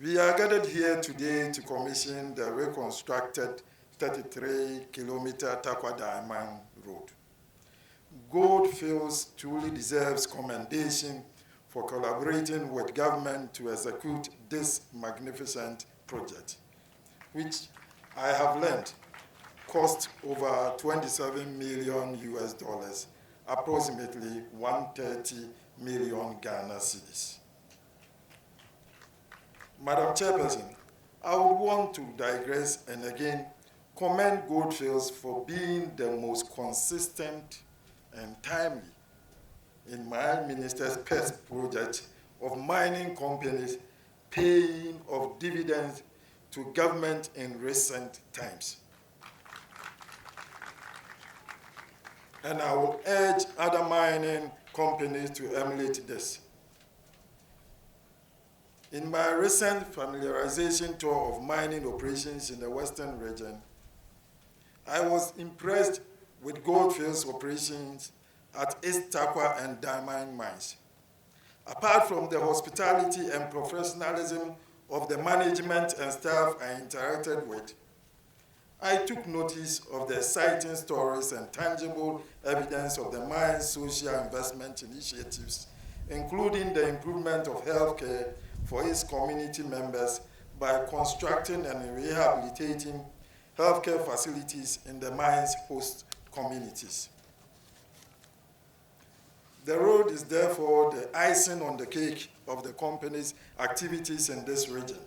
We are gathered here today to commission the reconstructed 33-kilometer Takwa Diamond Road. Goldfields truly deserves commendation for collaborating with government to execute this magnificent project, which I have learned cost over 27 million US dollars, approximately 130 million Ghana cedis. Madam Chairperson, I would want to digress and again commend Goldfields for being the most consistent and timely in my minister's past project of mining companies paying of dividends to government in recent times. And I will urge other mining companies to emulate this. In my recent familiarization tour of mining operations in the Western region, I was impressed with Goldfields operations at East Takwa and Diamond mines. Apart from the hospitality and professionalism of the management and staff I interacted with, I took notice of the exciting stories and tangible evidence of the mine's social investment initiatives, including the improvement of healthcare for its community members by constructing and rehabilitating healthcare facilities in the mine's host communities. The road is therefore the icing on the cake of the company's activities in this region,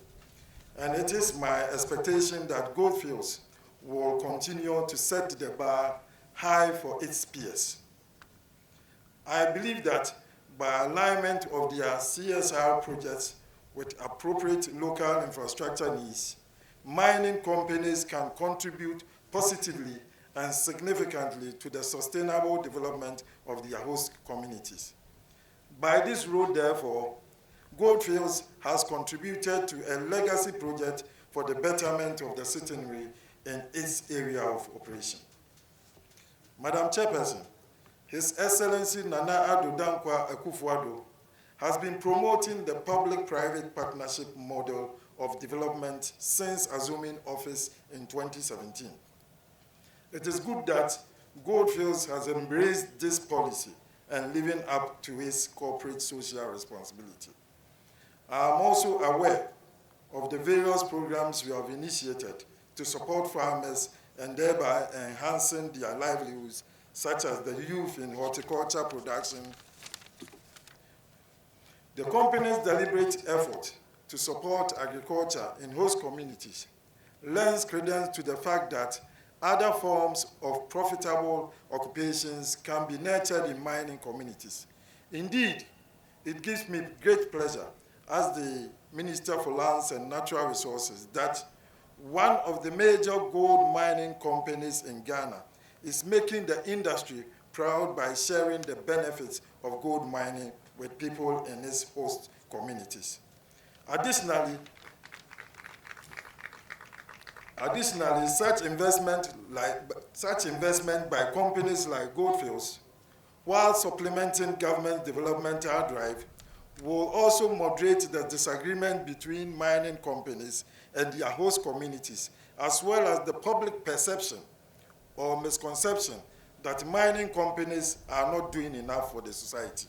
and it is my expectation that Goldfields will continue to set the bar high for its peers. I believe that by alignment of their CSR projects with appropriate local infrastructure needs, mining companies can contribute positively and significantly to the sustainable development of their host communities. By this road, therefore, Goldfields has contributed to a legacy project for the betterment of the citizenry in its area of operation. Madam Chairperson, His Excellency Nana Addo Dankwa Akufo-Addo has been promoting the public-private partnership model of development since assuming office in 2017. It is good that Goldfields has embraced this policy and living up to its corporate social responsibility. I am also aware of the various programs we have initiated to support farmers and thereby enhancing their livelihoods, such as the youth in horticulture production. The company's deliberate effort to support agriculture in host communities lends credence to the fact that other forms of profitable occupations can be nurtured in mining communities. Indeed, it gives me great pleasure as the Minister for Lands and Natural Resources that one of the major gold mining companies in Ghana is making the industry proud by sharing the benefits of gold mining with people in its host communities. Additionally, such investment by companies like Goldfields, while supplementing government developmental drive, will also moderate the disagreement between mining companies and their host communities, as well as the public perception or misconception that mining companies are not doing enough for the society.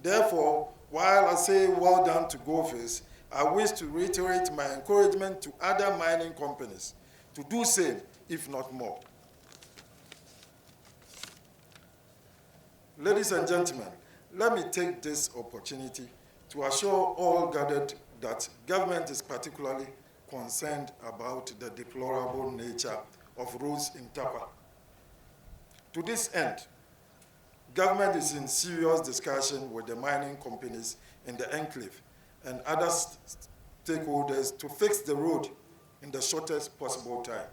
Therefore, while I say well done to Goldfields, I wish to reiterate my encouragement to other mining companies to do same, if not more. Ladies and gentlemen, let me take this opportunity to assure all gathered that government is particularly concerned about the deplorable nature of roads in Takwa. To this end, government is in serious discussion with the mining companies in the enclave and other stakeholders to fix the road in the shortest possible time.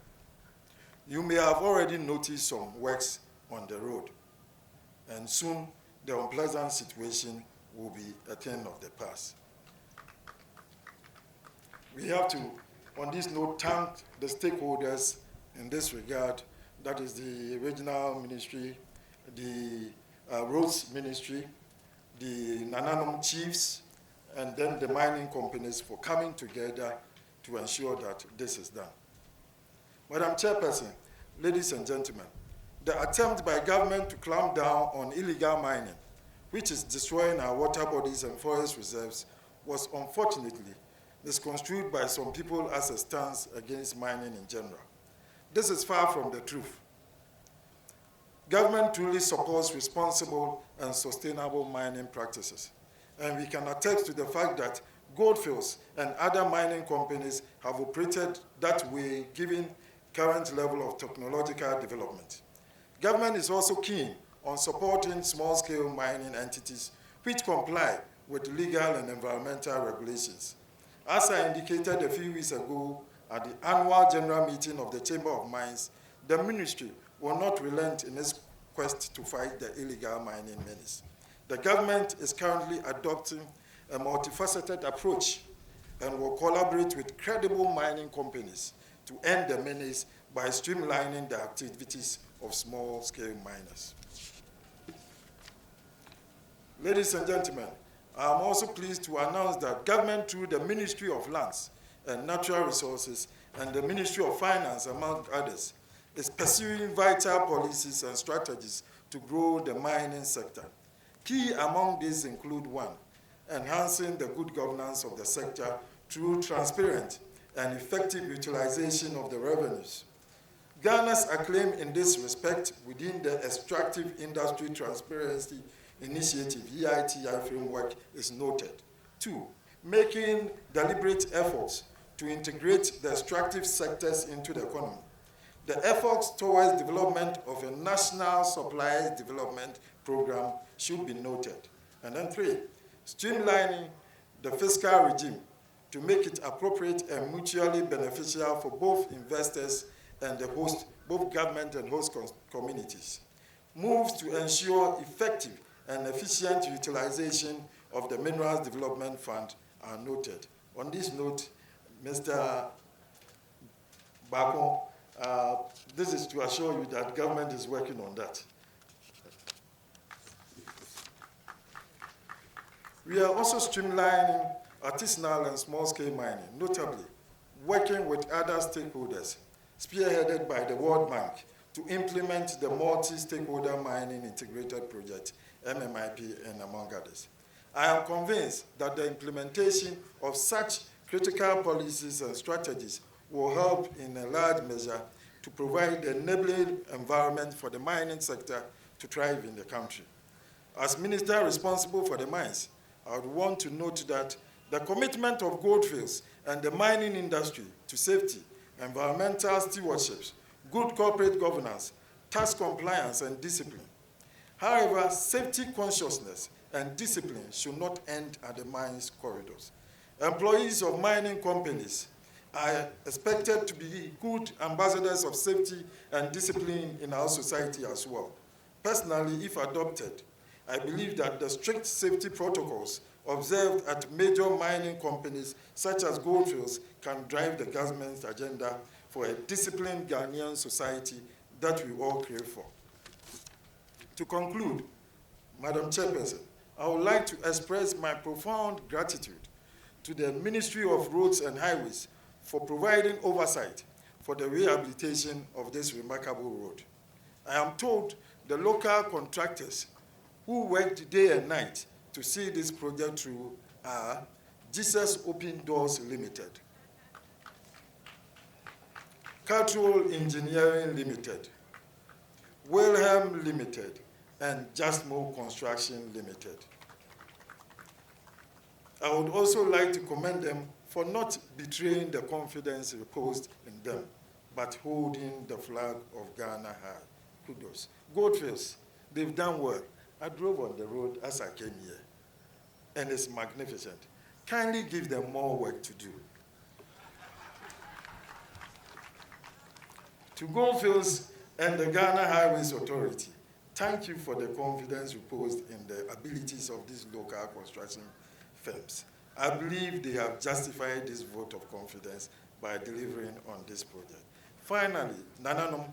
You may have already noticed some works on the road, and soon the unpleasant situation will be a thing of the past. We have to, on this note, thank the stakeholders in this regard, that is the regional ministry, the roads ministry, the Nananom chiefs, and then the mining companies for coming together to ensure that this is done. Madam Chairperson, ladies and gentlemen, the attempt by government to clamp down on illegal mining, which is destroying our water bodies and forest reserves, was unfortunately misconstrued by some people as a stance against mining in general. This is far from the truth. Government truly supports responsible and sustainable mining practices, and we can attest to the fact that Goldfields and other mining companies have operated that way given current level of technological development. Government is also keen on supporting small-scale mining entities which comply with legal and environmental regulations. As I indicated a few weeks ago at the annual general meeting of the Chamber of Mines, the ministry will not relent in its quest to fight the illegal mining menace. The government is currently adopting a multifaceted approach and will collaborate with credible mining companies to end the menace by streamlining the activities of small-scale miners. Ladies and gentlemen, I am also pleased to announce that government through the Ministry of Lands and Natural Resources and the Ministry of Finance, among others, is pursuing vital policies and strategies to grow the mining sector. Key among these include: 1, enhancing the good governance of the sector through transparent and effective utilization of the revenues. Ghana's acclaim in this respect within the Extractive Industry Transparency Initiative, EITI framework, is noted. 2, making deliberate efforts to integrate the extractive sectors into the economy. The efforts towards development of a national supplies development program should be noted. And then 3, streamlining the fiscal regime to make it appropriate and mutually beneficial for both investors and the host, both government and host communities. Moves to ensure effective and efficient utilization of the Minerals Development Fund are noted. On this note, Mr. Bako, this is to assure you that government is working on that. We are also streamlining artisanal and small-scale mining, notably working with other stakeholders, spearheaded by the World Bank, to implement the Multi-Stakeholder Mining Integrated Project, MMIP, and among others. I am convinced that the implementation of such critical policies and strategies will help in a large measure to provide the enabling environment for the mining sector to thrive in the country. As Minister responsible for the mines, I would want to note that the commitment of Goldfields and the mining industry to safety, environmental stewardship, good corporate governance, tax compliance, and discipline. However, safety consciousness and discipline should not end at the mines corridors. Employees of mining companies are expected to be good ambassadors of safety and discipline in our society as well. Personally, if adopted, I believe that the strict safety protocols observed at major mining companies such as Goldfields can drive the government's agenda for a disciplined Ghanaian society that we all crave for. To conclude, Madam Chairperson, I would like to express my profound gratitude to the Ministry of Roads and Highways for providing oversight for the rehabilitation of this remarkable road. I am told the local contractors who worked day and night to see this project through are Jesus Open Doors Limited, Cultural Engineering Limited, Wilhelm Limited, and Justmo Construction Limited. I would also like to commend them for not betraying the confidence reposed in them, but holding the flag of Ghana high. Kudos. Goldfields, they've done well. I drove on the road as I came here, and it's magnificent. Kindly give them more work to do. To Goldfields and the Ghana Highways Authority, thank you for the confidence reposed in the abilities of these local construction firms. I believe they have justified this vote of confidence by delivering on this project. Finally, Nananom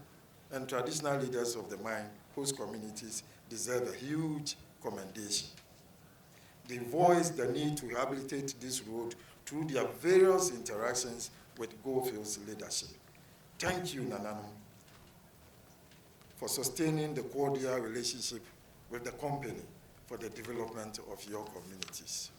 and traditional leaders of the mine, host communities, deserve a huge commendation. they voiced the need to rehabilitate this road through their various interactions with Goldfields leadership. Thank you, Nanano, for sustaining the cordial relationship with the company for the development of your communities.